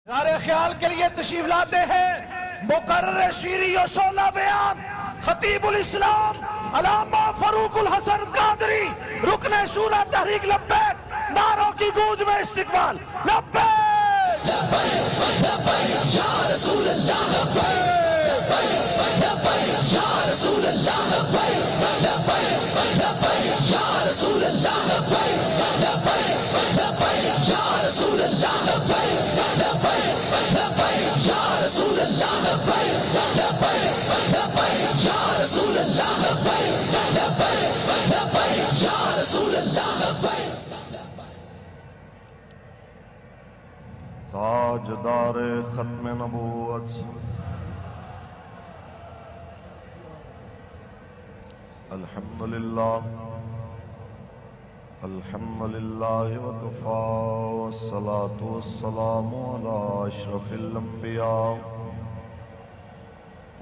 ادارے خیال کے لیے تشریف لاتے ہیں مقرر شیری و شعلہ بیان خطیب الاسلام علامہ فاروق الحسن قادری رکن شورا تحریک لبیک نعروں کی گونج میں استقبال لبیک لبیک لبیک یا رسول اللہ لبیک لبیک یا رسول اللہ لبیک لبیک لبیک یا رسول اللہ لبیک لبیک لبیک یا رسول اللہ لبیک لبیک لبیک یا رسول اللہ لبیک لبیک لبیک یا رسول اللہ لبیک لبیک لبیک یا رسول اللہ لبیک تاجدار ختم نبوت الحمدللہ الحمدللہ وکفا والصلاة والسلام علی اشرف الانبیاء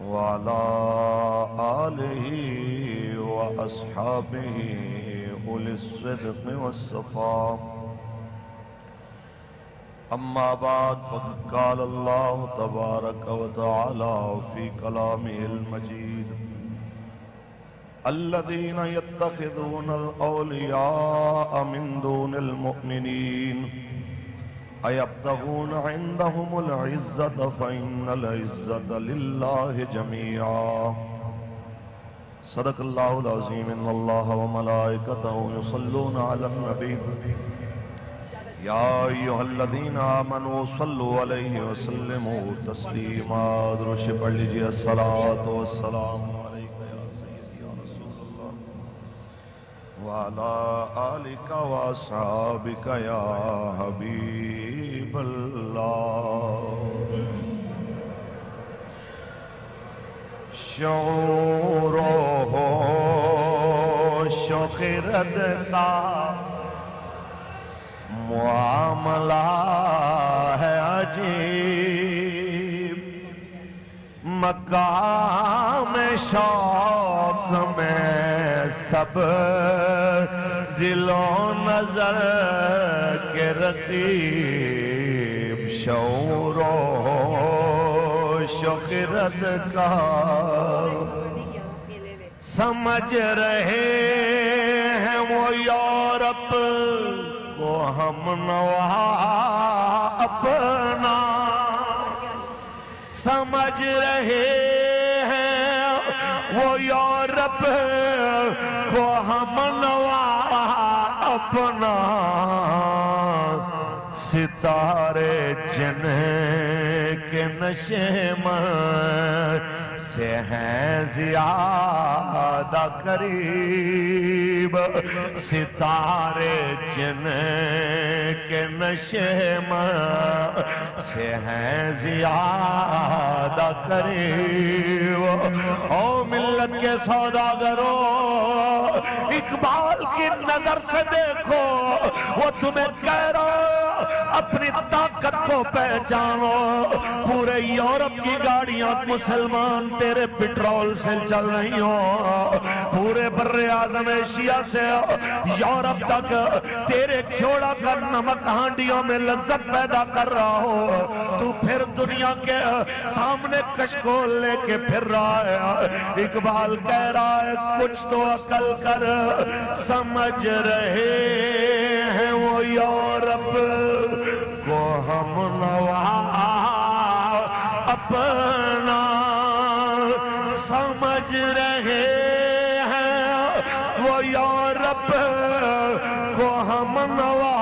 وعلی آلہ واصحابہ اولی الصدق والصفا اما بعد فقد قال اللہ تبارک وتعالی فی کلامہ المجید الذين يتخذون الأولياء من دون المؤمنين أيبتغون عندهم العزة فإن العزة لله جميعا صدق الله العظيم إن الله وملائكته يصلون على النبي يا أيها الذين آمنوا صلوا عليه وسلموا تسليما درود پڑھ لیجئے الصلاة والسلام وعلى آلك وأصحابك يا حبيب الله شعور شوق رد کا معاملہ ہے عجیب مقام شوق میں سب دل و نظر کے رقیب شعور و شوق کا سمجھ رہے ہیں وہ یورپ کو ہم نوا اپنا سمجھ رہے ہیں وہ یورپ کو ہم نوا اپنا ستارے جن کے نشے میں سے ہیں زیادہ قریب ستارے جن کے نشے میں سے ہیں زیادہ قریب او ملت کے سوداگرو اقبال کی نظر سے دیکھو وہ تمہیں کہہ رہا اپنی طاقت کو پہچانو پورے یورپ کی گاڑیاں مسلمان تیرے پٹرول سے چل رہی ہو پورے بر اعظم ایشیا سے یورپ تک تیرے کھوڑا کا نمک ہانڈیوں میں لذت پیدا کر رہا ہو تو پھر دنیا کے سامنے کشکول لے کے پھر رہا ہے اقبال کہہ رہا ہے کچھ تو عقل کر سمجھ رہے ہیں وہ یورپ کو ہم نوا اپنا سمجھ رہے ہیں وہ یورپ کو ہم نوا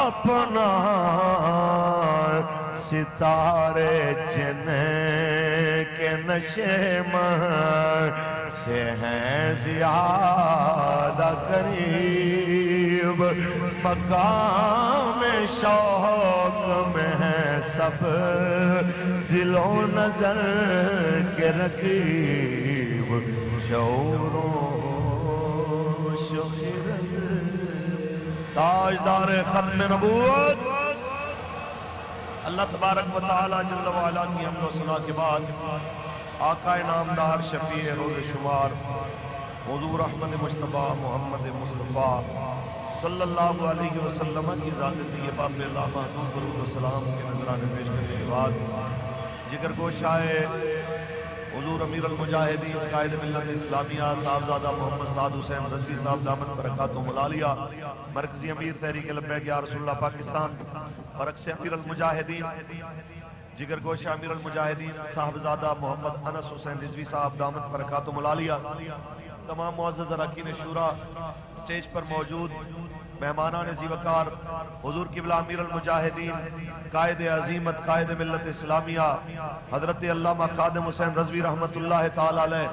اپنا ستارے جن کے نشے میں سے ہیں زیادہ قریب مقام شوق میں ہے سب دل و نظر کے رقیب شعور و شخرت تاجدار ختم نبوت اللہ تبارک و تعالی جل و علا کی حمد و ثنا کے بعد آقا نامدار شفیع روز شمار حضور احمد مصطفیٰ محمد مصطفیٰ صلی اللہ علیہ وسلم کی ذات طیبہ پہ علامہ درود و سلام کے نذرانے پیش کرنے کے بعد جگر گوشائے حضور امیر المجاہدین قائد ملت اسلامیہ صاحبزادہ محمد سعد حسین رضوی صاحب دامت برکاتہ ملالیہ مرکزی امیر تحریک لبیک یا رسول اللہ پاکستان برعکس امیر المجاہدین جگر گوشہ امیر المجاہدین صاحبزادہ محمد انس حسین رضوی صاحب دامت برکاتہ ملالیہ، تمام معزز اراکین شورا، سٹیج پر موجود مہمانان زیوکار، حضور قبلہ امیر المجاہدین قائد عظیمت قائد ملت اسلامیہ حضرت علامہ خادم حسین رضوی رحمت اللہ تعالی علیہ،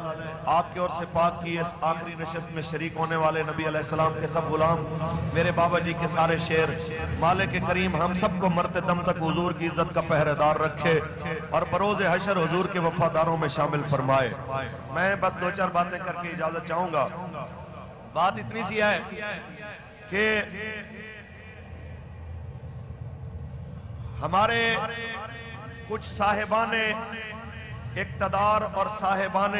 آپ کے اور سے پاک کی اس آخری نشست میں شریک ہونے والے نبی علیہ السلام کے سب غلام، میرے بابا جی کے سارے شعر، مالک کریم ہم سب کو مرتے دم تک حضور کی عزت کا پہرے دار رکھے اور بروز حشر حضور کے وفاداروں میں شامل فرمائے۔ میں بس دو چار باتیں کر کے اجازت چاہوں گا۔ بات اتنی سی ہے کہ ہمارے کچھ صاحبان اقتدار اور صاحبان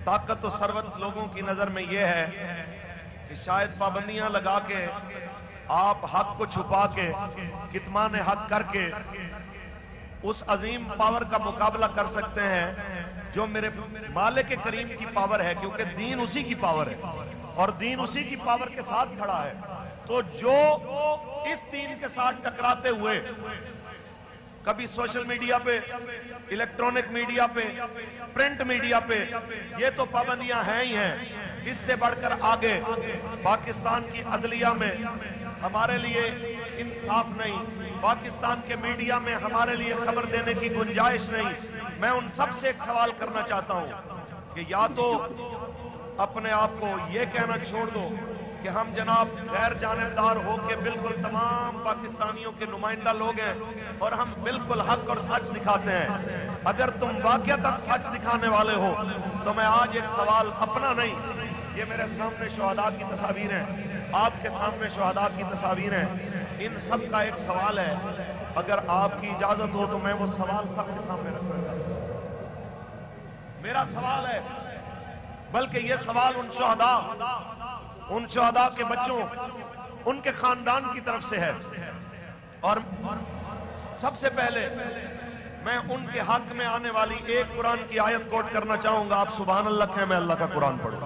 طاقت و ثروت لوگوں کی نظر میں یہ ہے کہ شاید پابندیاں لگا کے آپ حق کو چھپا کے کتمان حق کر کے اس عظیم پاور کا مقابلہ کر سکتے ہیں جو میرے مالک کریم کی پاور ہے، کیونکہ دین اسی کی پاور ہے اور دین اسی کی پاور کے ساتھ کھڑا ہے۔ تو جو اس دین کے ساتھ ٹکراتے ہوئے کبھی سوشل میڈیا پہ، الیکٹرونک میڈیا پہ، پرنٹ میڈیا پہ، یہ تو پابندیاں ہیں ہی ہیں، اس سے بڑھ کر آگے پاکستان کی عدلیہ میں ہمارے لیے انصاف نہیں، پاکستان کے میڈیا میں ہمارے لیے خبر دینے کی گنجائش نہیں۔ میں ان سب سے ایک سوال کرنا چاہتا ہوں کہ یا تو اپنے آپ کو یہ کہنا چھوڑ دو کہ ہم جناب غیر جانبدار ہو کے بالکل تمام پاکستانیوں کے نمائندہ لوگ ہیں اور ہم بالکل حق اور سچ دکھاتے ہیں۔ اگر تم واقعتاً سچ دکھانے والے ہو تو میں آج ایک سوال اپنا نہیں، یہ میرے سامنے شہداء کی تصاویر ہیں، آپ کے سامنے شہداء کی تصاویر ہیں، ان سب کا ایک سوال ہے، اگر آپ کی اجازت ہو تو میں وہ سوال سب کے سامنے رکھنا چاہتا ہوں۔ میرا سوال ہے، بلکہ یہ سوال ان شہداء کے بچوں، ان کے خاندان کی طرف سے ہے، اور سب سے پہلے میں ان کے حق میں آنے والی ایک قرآن کی آیت کوٹ کرنا چاہوں گا۔ آپ سبحان اللہ کہیں، میں اللہ کا قرآن پڑھوں۔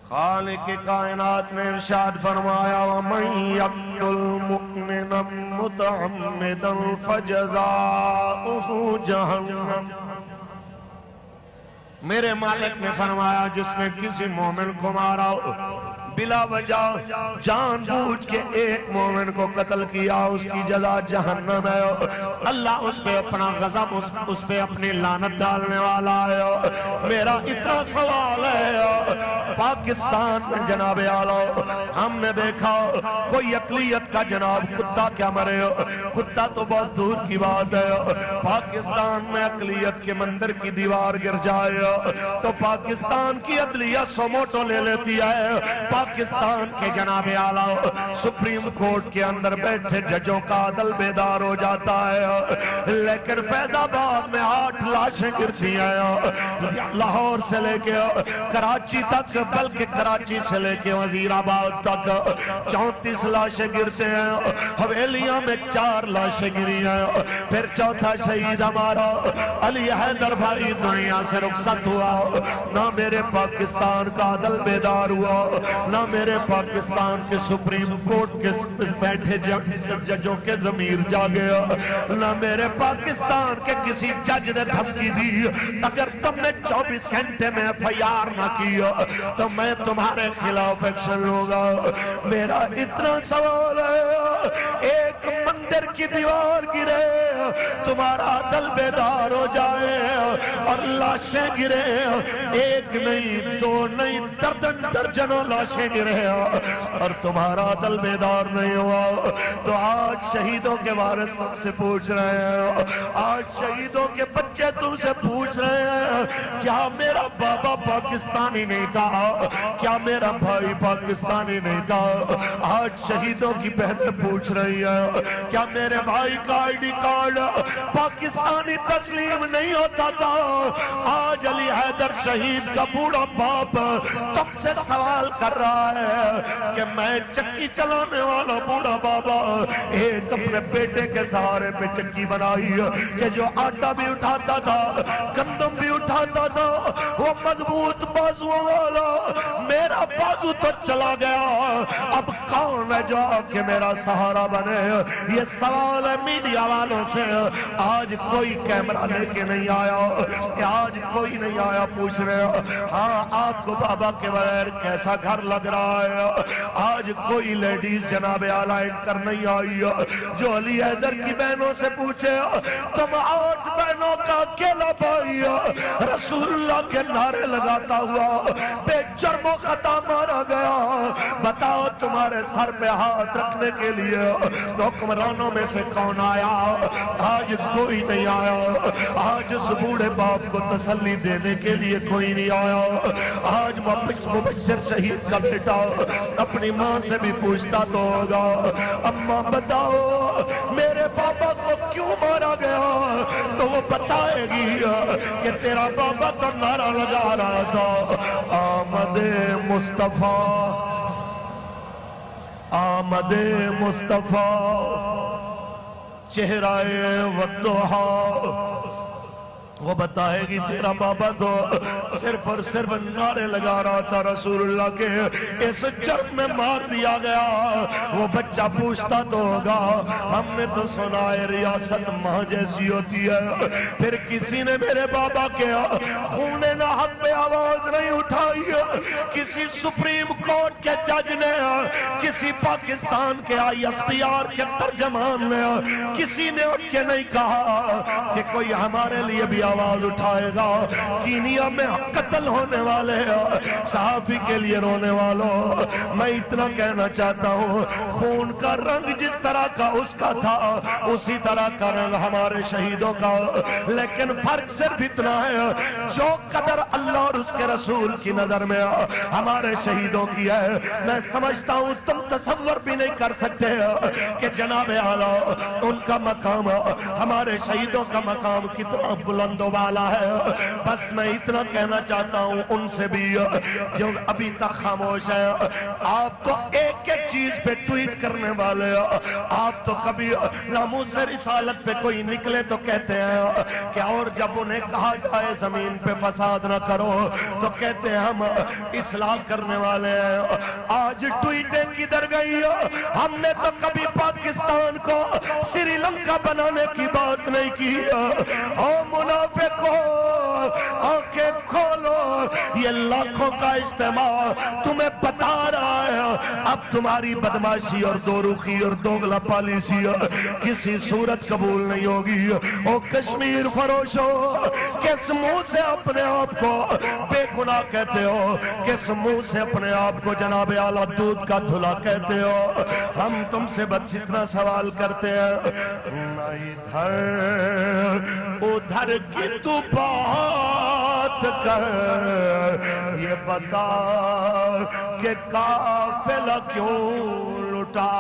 خالق کائنات نے ارشاد فرمایا وَمَن يَقْتُلْ مُؤْمِنًا مُتَعَمِّدًا فَجَزَاؤُهُ جَهَنَّمُ، میرے مالک نے فرمایا جس نے کسی مومن کو مارا بلا وجہ جان بوجھ کے ایک مومن کو قتل کیا، اس کی جزا جہنم ہے، اللہ اس پہ اپنا غضب، اس پہ اپنی لعنت ڈالنے والا ہے۔ میرا اتنا سوال ہے، پاکستان میں جناب اعلیٰ ہم نے دیکھا کوئی اقلیت کا جناب کتا کیا مرے، کتا تو بہت دور کی بات ہے، پاکستان میں اقلیت کے مندر کی دیوار گر جائے تو پاکستان کی عدلیہ سوموٹو لے لیتی ہے، پاکستان کے جناب اعلیٰ سپریم کورٹ کے اندر بیٹھے ججوں کا عدل بیدار ہو جاتا ہے، لیکن فیض آباد میں 8 لاشیں گرتی ہیں، لاہور سے لے کے کراچی تک، بلکہ کراچی سے لے کے وزیر آباد تک 34 لاشیں گرتے ہیں، حویلیاں میں 4 لاشیں گری ہیں، پھر چوتھا شہید ہمارا علی حیدر بھائی دنیا سے رخصت ہوا، نہ میرے پاکستان کا عدل بیدار ہوا، نہ میرے پاکستان کے سپریم کورٹ کے بیٹھے ججوں کے ضمیر جاگیا، نہ میرے پاکستان کے کسی جج نے دھمکی دی اگر تم نے 24 گھنٹے میں FIR نہ کیا تو میں تمہارے خلاف ایکشن لوں گا۔ میرا اتنا سوال ہے، ایک مندر کی دیوار گرے تمہارا دل بیدار ہو جائے اور لاشیں گرے، ایک نہیں 2 نہیں درجنوں لاشیں گرے اور تمہارا دل بیدار نہیں ہوا، تو آج شہیدوں کے وارث سے پوچھ رہے ہیں، آج شہیدوں کے بچے بچے تم سے پوچھ رہے ہیں کیا میرا بابا پاکستانی نہیں تھا، کیا میرا بھائی پاکستانی نہیں تھا؟ آج شہیدوں کی بہنیں پوچھ رہی ہیں کیا میرے بھائی کا آئی ڈی کارڈ پاکستانی تسلیم نہیں ہوتا تھا؟ آج علی حیدر شہید کا بوڑھا باپ تم سے سوال کر رہا ہے کہ میں چکی چلانے والا بوڑھا بابا ایک اپنے بیٹے کے سہارے پہ چکی بنائی کہ جو آٹا بھی اٹھاتا تھا، گندم بھی اٹھاتا تھا، وہ مضبوط بازووں والا میرا بازو تو چلا گیا، اب کون ہے جو کہ میرا سہارا بنے؟ یہ سوال ہے میڈیا والوں سے۔ آج کوئی کیمرہ لے کے نہیں آیا، آج کوئی نہیں آیا پوچھ رہے ہاں آپ کو بابا کے بغیر کیسا گھر لگ رہا ہے؟ آج کوئی لیڈیز جناب اعلیٰ کر نہیں آئی جو علی حیدر کی بہنوں سے پوچھے تم 8 بہنوں کا اکیلا بھائی رسول اللہ کے نعرے لگاتا ہوا بے جرم و خطا مارا گیا، بتاؤ تمہارے سر پہ ہاتھ رکھنے کے لیے حکمرانوں میں سے کون آیا؟ آج کوئی نہیں آیا۔ آج اس بوڑھے باپ کو تسلی دینے کے لیے کوئی نہیں آیا۔ آج مبشر شہید کا بیٹا اپنی ماں سے بھی پوچھتا تو ہوگا اماں بتاؤ میرے بابا کو کیوں مارا گیا؟ تو وہ بتائے گی کہ تیرا بابا تو نعرہ لگا رہا تھا آمد مصطفیٰ، آمد مصطفیٰ چہرہ والضحیٰ۔ وہ بتائے گی تیرا بابا تو صرف اور صرف نعرے لگا رہا تھا رسول اللہ کے اس جرم میں مار دیا گیا۔ وہ بچہ پوچھتا تو ہوگا ہم نے تو سنا ہے ریاست ماں جیسی ہوتی ہے، پھر کسی نے میرے بابا کے خون ناحق پہ آواز نہیں اٹھائی، کسی سپریم کورٹ کے جج نے، کسی پاکستان کے ISPR کے ترجمان نے، کسی نے اٹھ کے نہیں کہا کہ کوئی ہمارے لیے بھی آواز اٹھائے گا؟ کینیا میں قتل ہونے والے صحافی کے لیے رونے والوں، میں اتنا کہنا چاہتا ہوں خون کا رنگ جس طرح کا اس کا تھا اسی طرح کا رنگ ہمارے شہیدوں کا، لیکن فرق صرف اتنا ہے جو قدر اللہ اور اس کے رسول کی نظر میں ہمارے شہیدوں کی ہے، میں سمجھتا ہوں تم تصور بھی نہیں کر سکتے کہ جناب اعلیٰ ان کا مقام ہمارے شہیدوں کا مقام کتنا بلند و بالا ہے۔ بس میں اتنا کہنا چاہتا ہوں ان سے بھی جو ابھی تک خاموش ہے، آپ تو ایک ایک چیز پہ ٹویٹ کرنے والے، آپ تو کبھی ناموس رسالت پہ کوئی نکلے تو کہتے ہیں کہ اور جب انہیں کہا جائے زمین پہ فساد نہ کرو تو کہتے ہیں ہم اصلاح کرنے والے ہیں۔ آج ٹویٹیں کدھر گئی؟ ہم نے تو کبھی پاکستان کو سری لنکا بنانے کی بات نہیں کی۔ او منافقو آنکھیں کھولو، یہ لاکھوں کا اجتماع تمہیں بتا رہا ہے اب تمہاری بدماشی اور دو رخی اور دوغلا پالیسی کسی صورت قبول نہیں ہوگی۔ او کشمیر فروشو، کس منہ سے اپنے آپ کو بے گناہ کہتے ہو؟ کس منہ سے اپنے آپ کو جناب اعلیٰ دودھ کا دھلا کہتے ہو؟ ہم تم سے بس اتنا سوال کرتے ہیں نہ ادھر ادھر کی تو بات کر، یہ بتا کہ قافلہ کیوں لٹا؟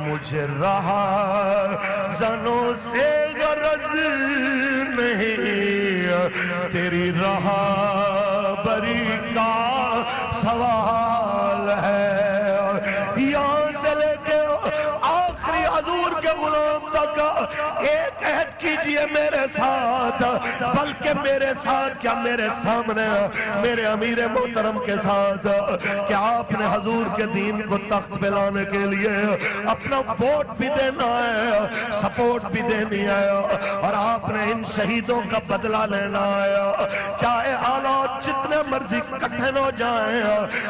مجھے رہا زنوں سے غرض نہیں، تیری رہا بری کا سوال ہے۔ یہاں سے لے کے آخری حضور کے غلام تک ایک عہد کیجئے میرے ساتھ، بلکہ میرے ساتھ کیا میرے سامنے میرے امیر محترم کے ساتھ کہ آپ نے حضور کے دین کو تخت پہ لانے کے لیے اپنا ووٹ بھی دینا ہے، سپورٹ بھی دینی ہے، اور آپ نے ان شہیدوں کا بدلہ لینا ہے، چاہے حالات جتنے مرضی کٹھن ہو جائیں،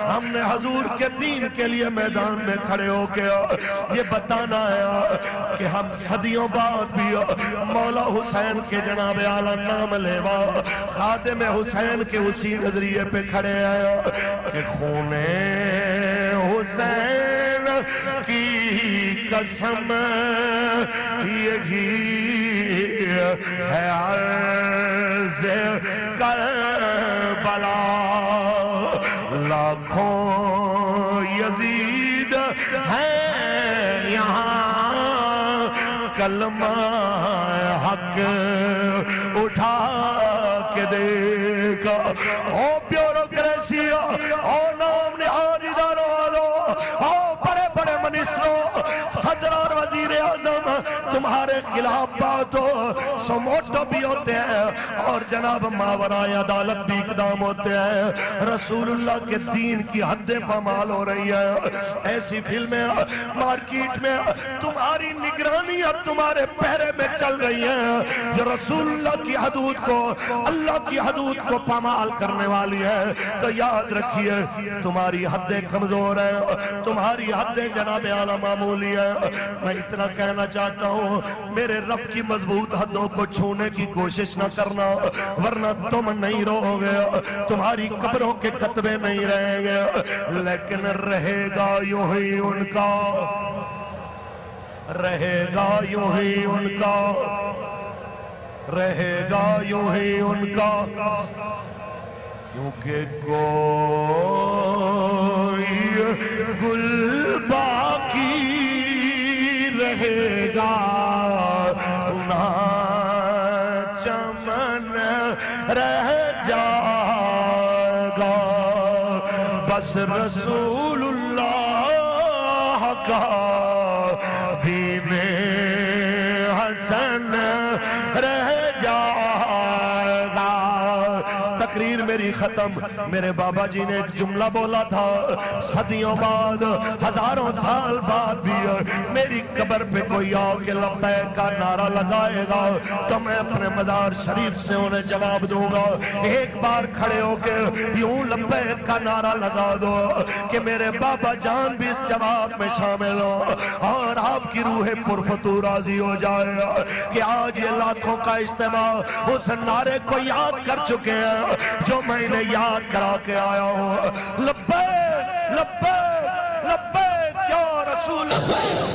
ہم نے حضور کے دین کے لیے میدان میں کھڑے ہو کے یہ بتانا ہے کہ ہم صدیوں بعد بھی مولا حسین کے جناب اعلیٰ نام لیوا خادم حسین کے اسی نظریے پہ کھڑے ہیں کہ خون حسین کی قسم یہی ہے عرض کربلا، لاکھوں یزید ہیں یہاں، کلمہ حق اٹھا کے دیکھا۔ او بیوروکریسی، او نام نہاد اداروں والوں، او بڑے بڑے منسٹروں، صدر اور وزیر اعظم، تمہارے خلاف بات ہو سو موٹو بھی ہوتے ہیں اور جناب ماورائے عدالت بھی اقدام ہوتے ہیں۔ رسول اللہ کے دین کی حدیں پامال ہو رہی ہے۔ ایسی فلمیں مارکیٹ میں تمہاری نگرانی اور تمہارے پہرے میں چل رہی ہیں جو رسول اللہ کی حدود کو، اللہ کی حدود کو پامال کرنے والی ہے۔ تو یاد رکھیے تمہاری حدیں کمزور ہیں، تمہاری حدیں جناب اعلیٰ معمولی ہے۔ میں اتنا کہنا چاہتا ہوں میرے رب کی مضبوط حدوں کو چھونے کی کوشش نہ کرنا، ورنہ تم نہیں رہو گے، تمہاری قبروں کے کتبے نہیں رہیں گے، لیکن رہے گا یوں ہی ان کا، رہے گا یوں ہی ان کا، رہے گا یوں ہی ان کا، کیونکہ کوئی گل باقی رہے گا نہ چمن رہ جائے گا، بس رسول اللہ کا دین حسن رہ جائے گا۔ تقریر میری ختم، میرے بابا جی نے ایک جملہ بولا تھا، صدیوں بعد، ہزاروں سال بعد بھی میری قبر پہ کوئی آ کے لبیک کا نعرہ لگائے گا تو میں اپنے مزار شریف سے انہیں جواب دوں گا، ایک بار کھڑے ہو کے یوں لبیک کا نعرہ لگا دو کہ میرے بابا جان بھی اس جواب میں شامل ہو اور آپ کی روح پرفتور راضی ہو جائے کہ آج یہ لاکھوں کا اجتماع اس نعرے کو یاد کر چکے ہیں جو میں نے یاد کرا کے آیا ہوں۔ لبیک لبیک لبیک یا رسول اللہ۔